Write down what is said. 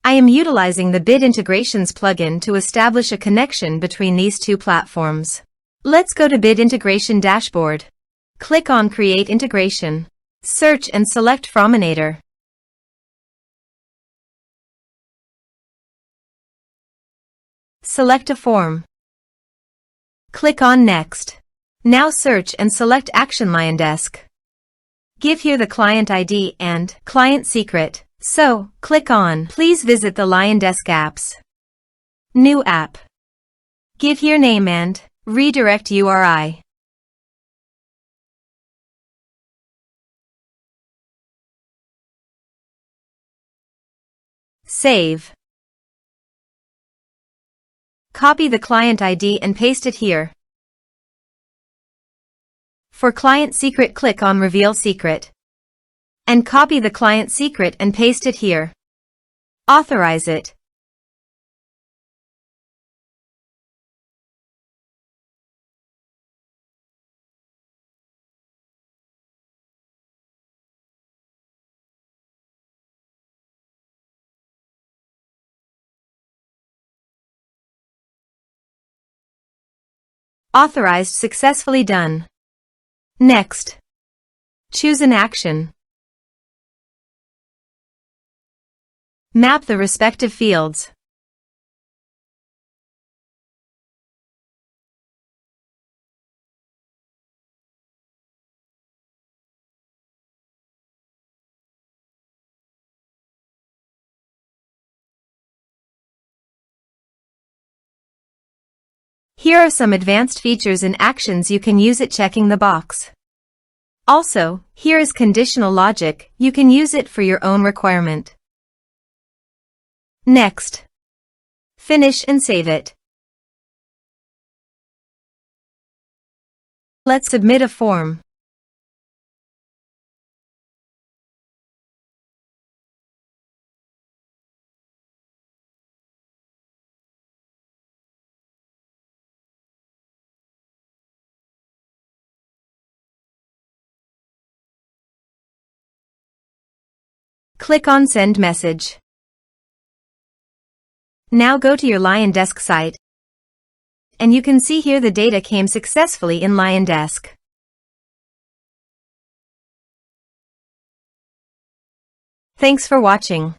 I am utilizing the Bit Integrations plugin to establish a connection between these two platforms. Let's go to Bit Integration Dashboard. Click on Create Integration. Search and select Forminator. Select a form. Click on Next. Now search and select Action LionDesk. Give here the client ID and client secret. So, click on Please visit the LionDesk apps. New app. Give here name and redirect URI. Save. Copy the client ID and paste it here. For client secret, click on Reveal Secret. And copy the client secret and paste it here. Authorize it. Authorized, successfully done. Next. Choose an action. Map the respective fields. Here are some advanced features and actions you can use it, checking the box. Also, here is conditional logic, you can use it for your own requirement. Next. Finish and save it. Let's submit a form. Click on Send Message. Now go to your LionDesk site, and you can see here the data came successfully in LionDesk. Thanks for watching.